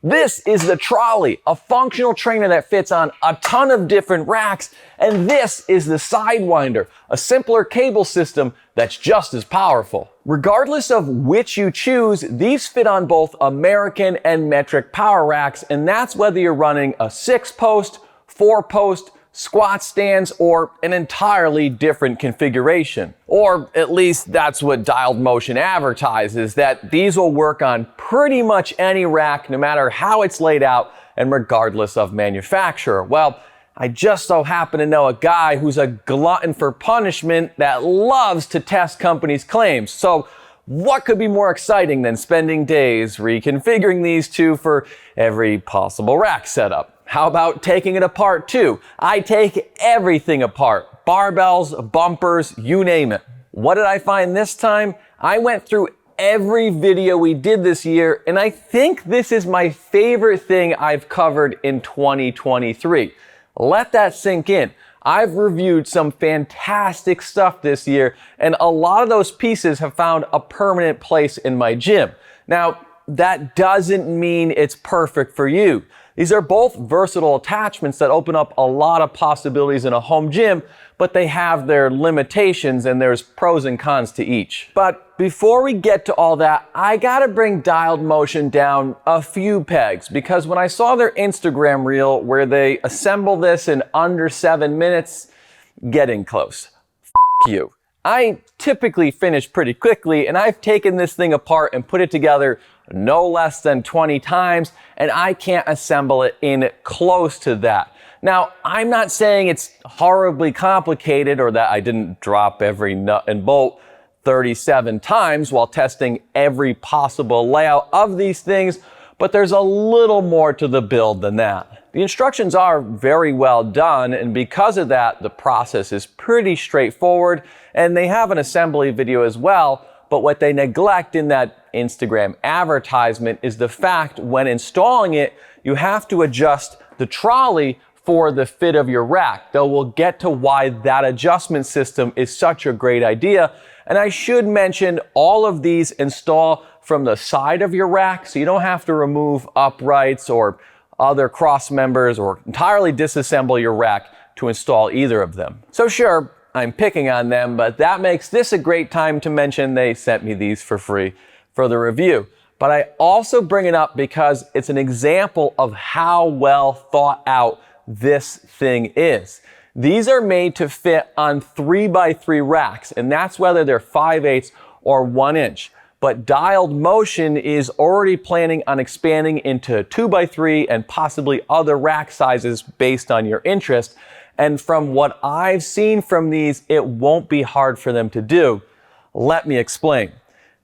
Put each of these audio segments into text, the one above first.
This is the trolley, a functional trainer that fits on a ton of different racks, and this is the Sidewinder, a simpler cable system that's just as powerful. Regardless of which you choose, these fit on both American and metric power racks, and that's whether you're running a 6-post, 4-post, squat stands, or an entirely different configuration. Or at least that's what Dialed Motion advertises, that these will work on pretty much any rack, no matter how it's laid out and regardless of manufacturer. Well, I just so happen to know a guy who's a glutton for punishment that loves to test companies' claims. So what could be more exciting than spending days reconfiguring these two for every possible rack setup? How about taking it apart too? I take everything apart. Barbells, bumpers, you name it. What did I find this time? I went through every video we did this year, and I think this is my favorite thing I've covered in 2023. Let that sink in. I've reviewed some fantastic stuff this year, and a lot of those pieces have found a permanent place in my gym. Now, that doesn't mean it's perfect for you. These are both versatile attachments that open up a lot of possibilities in a home gym, but they have their limitations and there's pros and cons to each. But before we get to all that, I gotta bring Dialed Motion down a few pegs, because when I saw their Instagram reel where they assemble this in under 7 minutes, getting close. F you. I typically finish pretty quickly, and I've taken this thing apart and put it together no less than 20 times, and I can't assemble it in close to that. Now, I'm not saying it's horribly complicated or that I didn't drop every nut and bolt 37 times while testing every possible layout of these things, but there's a little more to the build than that. The instructions are very well done, and because of that, the process is pretty straightforward, and they have an assembly video as well. But what they neglect in that Instagram advertisement is the fact when installing it, you have to adjust the trolley for the fit of your rack. Though we'll get to why that adjustment system is such a great idea. And I should mention all of these install from the side of your rack, so you don't have to remove uprights or other cross members or entirely disassemble your rack to install either of them. So sure, I'm picking on them, but that makes this a great time to mention they sent me these for free for the review. But I also bring it up because it's an example of how well thought out this thing is. These are made to fit on 3x3 racks, and that's whether they're 5/8 or 1 inch. But Dialed Motion is already planning on expanding into 2x3 and possibly other rack sizes based on your interest. And from what I've seen from these, it won't be hard for them to do. Let me explain.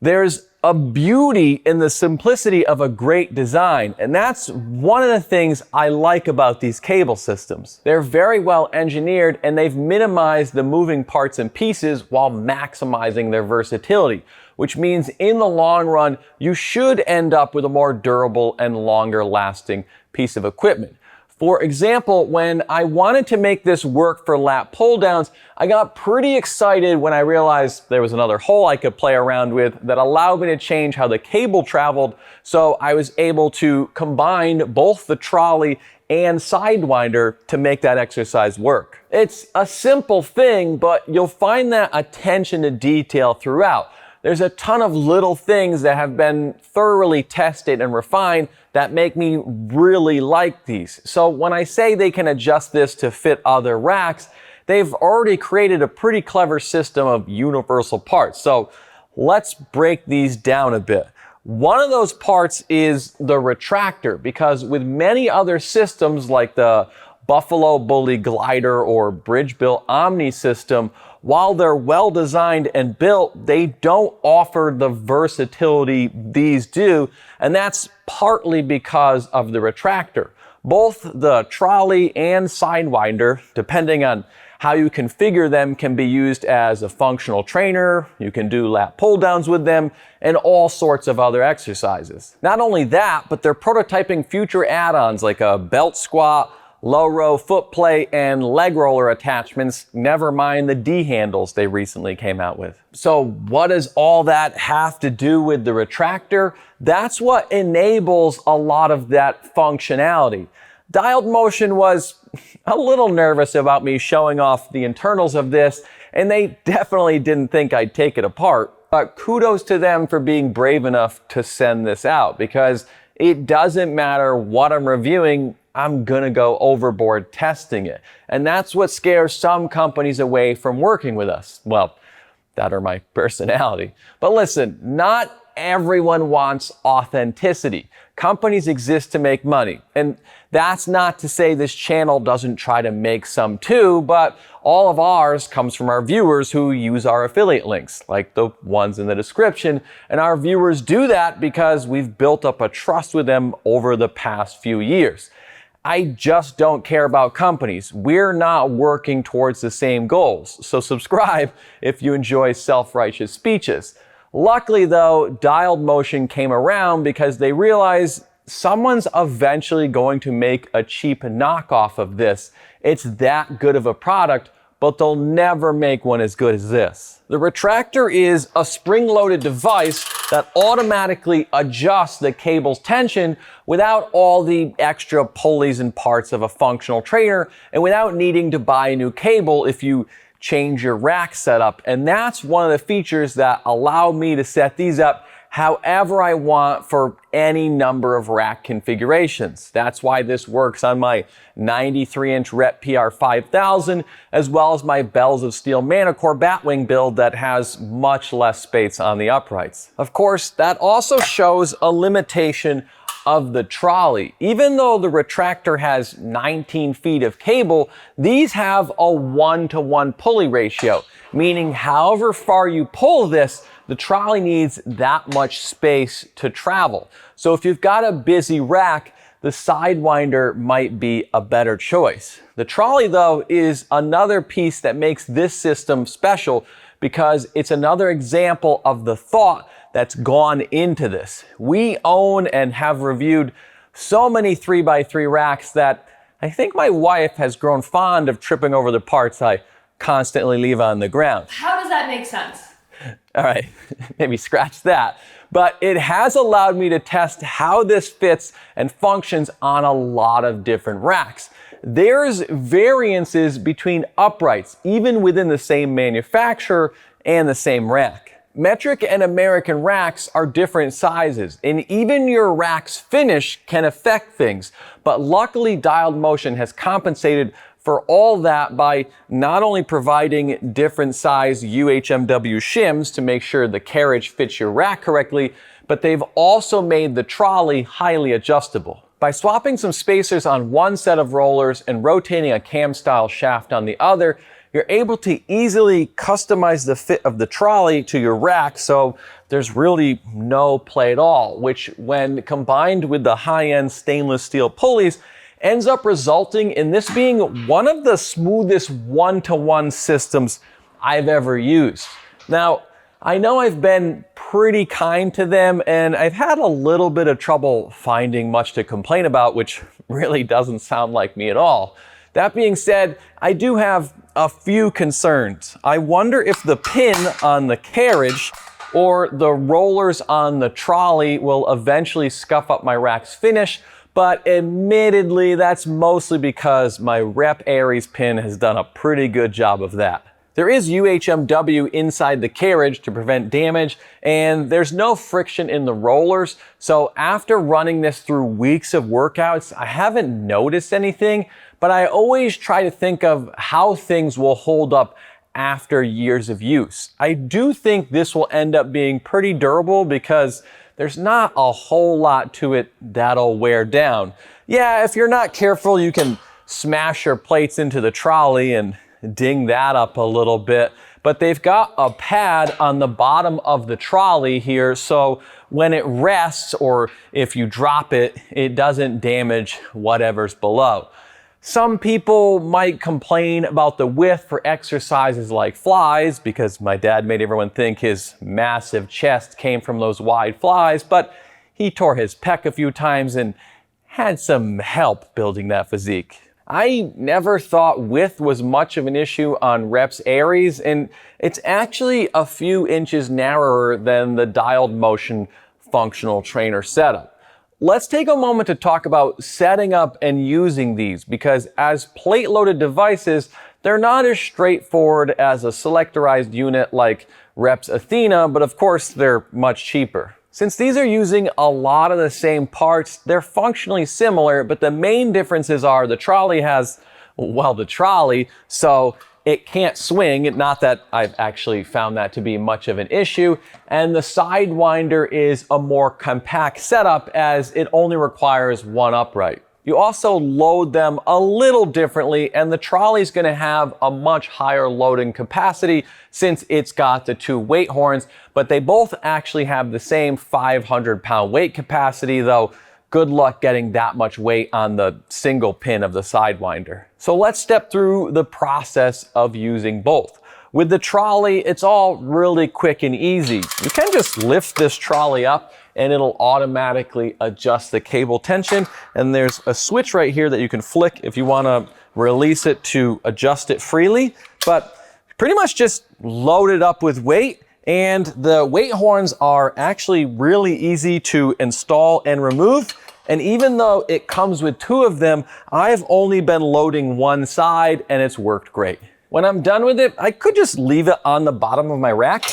There's a beauty in the simplicity of a great design, and that's one of the things I like about these cable systems. They're very well engineered, and they've minimized the moving parts and pieces while maximizing their versatility, which means in the long run, you should end up with a more durable and longer lasting piece of equipment. For example, when I wanted to make this work for lat pull-downs, I got pretty excited when I realized there was another hole I could play around with that allowed me to change how the cable traveled, so I was able to combine both the trolley and Sidewinder to make that exercise work. It's a simple thing, but you'll find that attention to detail throughout. There's a ton of little things that have been thoroughly tested and refined that make me really like these. So when I say they can adjust this to fit other racks, they've already created a pretty clever system of universal parts. So let's break these down a bit. One of those parts is the retractor, because with many other systems like the Buffalo Bully Glider or Bridge-Built Omni system, while they're well designed and built, they don't offer the versatility these do, and that's partly because of the retractor. Both the trolley and Sidewinder, depending on how you configure them, can be used as a functional trainer. You can do lat pull-downs with them and all sorts of other exercises. Not only that, but they're prototyping future add-ons like a belt squat, low row foot plate and leg roller attachments, never mind the D handles they recently came out with. So what does all that have to do with the retractor? That's what enables a lot of that functionality. Dialed Motion was a little nervous about me showing off the internals of this, and they definitely didn't think I'd take it apart. But kudos to them for being brave enough to send this out, because it doesn't matter what I'm reviewing, I'm gonna go overboard testing it. And that's what scares some companies away from working with us. Well, that are my personality. But listen, not everyone wants authenticity. Companies exist to make money. And that's not to say this channel doesn't try to make some too, but all of ours comes from our viewers who use our affiliate links, like the ones in the description. And our viewers do that because we've built up a trust with them over the past few years. I just don't care about companies. We're not working towards the same goals. So subscribe if you enjoy self-righteous speeches. Luckily though, Dialed Motion came around because they realized someone's eventually going to make a cheap knockoff of this. It's that good of a product, but they'll never make one as good as this. The retractor is a spring-loaded device that automatically adjusts the cable's tension without all the extra pulleys and parts of a functional trainer, and without needing to buy a new cable if you change your rack setup. And that's one of the features that allow me to set these up however I want for any number of rack configurations. That's why this works on my 93-inch Rep PR 5000, as well as my Bells of Steel Manicore Batwing build that has much less space on the uprights. Of course, that also shows a limitation of the trolley. Even though the retractor has 19 feet of cable, these have a 1-to-1 pulley ratio, meaning however far you pull this, the trolley needs that much space to travel. So if you've got a busy rack, the Sidewinder might be a better choice. The trolley though is another piece that makes this system special, because it's another example of the thought that's gone into this. We own and have reviewed so many 3x3 racks that I think my wife has grown fond of tripping over the parts I constantly leave on the ground. How does that make sense? All right, maybe scratch that. But it has allowed me to test how this fits and functions on a lot of different racks. There's variances between uprights, even within the same manufacturer and the same rack. Metric and American racks are different sizes, and even your rack's finish can affect things. But luckily, Dialed Motion has compensated for all that by not only providing different size UHMW shims to make sure the carriage fits your rack correctly, but they've also made the trolley highly adjustable. By swapping some spacers on one set of rollers and rotating a cam-style shaft on the other, you're able to easily customize the fit of the trolley to your rack, so there's really no play at all, which when combined with the high-end stainless steel pulleys, ends up resulting in this being one of the smoothest 1-to-1 systems I've ever used. Now, I know I've been pretty kind to them, and I've had a little bit of trouble finding much to complain about, which really doesn't sound like me at all. That being said, I do have a few concerns. I wonder if the pin on the carriage or the rollers on the trolley will eventually scuff up my rack's finish, but admittedly, that's mostly because my Rep Aries pin has done a pretty good job of that. There is UHMW inside the carriage to prevent damage, and there's no friction in the rollers, so after running this through weeks of workouts, I haven't noticed anything, but I always try to think of how things will hold up after years of use. I do think this will end up being pretty durable because there's not a whole lot to it that'll wear down. Yeah, if you're not careful, you can smash your plates into the trolley and ding that up a little bit. But they've got a pad on the bottom of the trolley here, so when it rests or if you drop it, it doesn't damage whatever's below. Some people might complain about the width for exercises like flies, because my dad made everyone think his massive chest came from those wide flies, but he tore his pec a few times and had some help building that physique. I never thought width was much of an issue on Rep's Aries, and it's actually a few inches narrower than the Dialed Motion functional trainer setup. Let's take a moment to talk about setting up and using these, because as plate-loaded devices, they're not as straightforward as a selectorized unit like Rep's Athena, but of course they're much cheaper. Since these are using a lot of the same parts, they're functionally similar, but the main differences are the trolley has, well, the trolley, so it can't swing, not that I've actually found that to be much of an issue, and the Sidewinder is a more compact setup as it only requires one upright. You also load them a little differently, and the trolley's going to have a much higher loading capacity since it's got the two weight horns, but they both actually have the same 500-pound weight capacity, though good luck getting that much weight on the single pin of the Sidewinder. So let's step through the process of using both. With the trolley, it's all really quick and easy. You can just lift this trolley up and it'll automatically adjust the cable tension. And there's a switch right here that you can flick if you want to release it to adjust it freely. But pretty much just load it up with weight. And the weight horns are actually really easy to install and remove. And even though it comes with two of them, I've only been loading one side and it's worked great. When I'm done with it, I could just leave it on the bottom of my rack,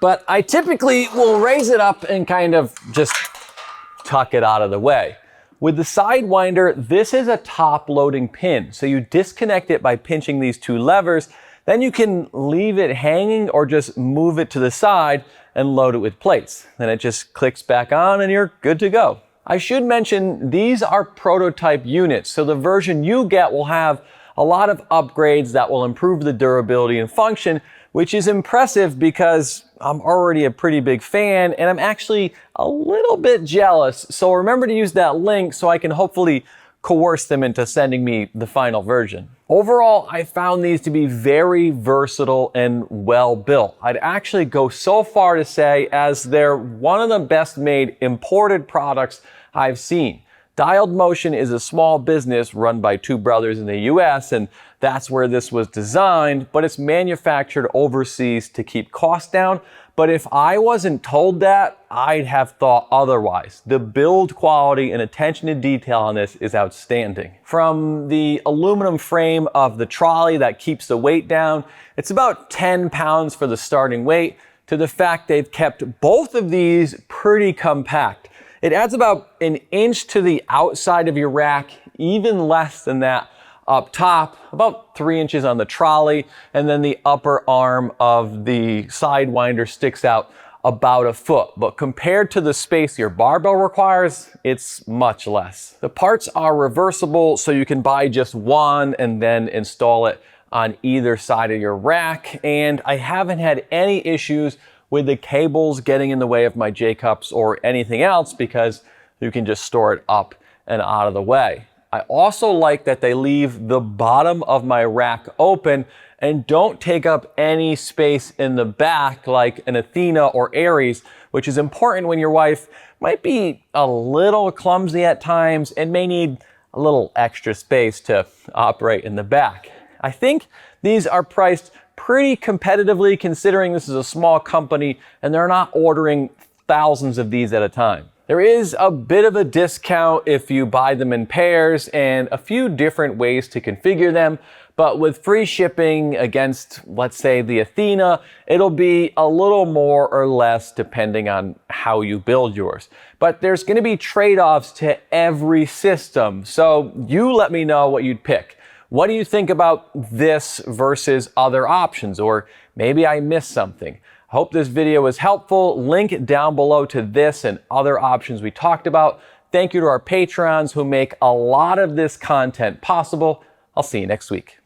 but I typically will raise it up and kind of just tuck it out of the way. With the Sidewinder, this is a top loading pin. So you disconnect it by pinching these two levers, then you can leave it hanging or just move it to the side and load it with plates. Then it just clicks back on and you're good to go. I should mention these are prototype units, so the version you get will have a lot of upgrades that will improve the durability and function, which is impressive because I'm already a pretty big fan and I'm actually a little bit jealous. So remember to use that link so I can hopefully coerce them into sending me the final version. Overall, I found these to be very versatile and well built. I'd actually go so far to say as they're one of the best made imported products I've seen. Dialed Motion is a small business run by two brothers in the US, and that's where this was designed, but it's manufactured overseas to keep costs down. But if I wasn't told that, I'd have thought otherwise. The build quality and attention to detail on this is outstanding. From the aluminum frame of the trolley that keeps the weight down, it's about 10 pounds for the starting weight, to the fact they've kept both of these pretty compact. It adds about an inch to the outside of your rack, even less than that up top, about 3 inches on the trolley, and then the upper arm of the Sidewinder sticks out about a foot. But compared to the space your barbell requires, it's much less. The parts are reversible, so you can buy just one and then install it on either side of your rack. And I haven't had any issues with the cables getting in the way of my J-cups or anything else because you can just store it up and out of the way. I also like that they leave the bottom of my rack open and don't take up any space in the back like an Athena or Aries, which is important when your wife might be a little clumsy at times and may need a little extra space to operate in the back. I think these are priced pretty competitively considering this is a small company and they're not ordering thousands of these at a time. There is a bit of a discount if you buy them in pairs and a few different ways to configure them, but with free shipping against, let's say, the Athena, it'll be a little more or less depending on how you build yours. But there's going to be trade-offs to every system, so you let me know what you'd pick. What do you think about this versus other options? Or maybe I missed something. I hope this video was helpful. Link down below to this and other options we talked about. Thank you to our Patrons who make a lot of this content possible. I'll see you next week.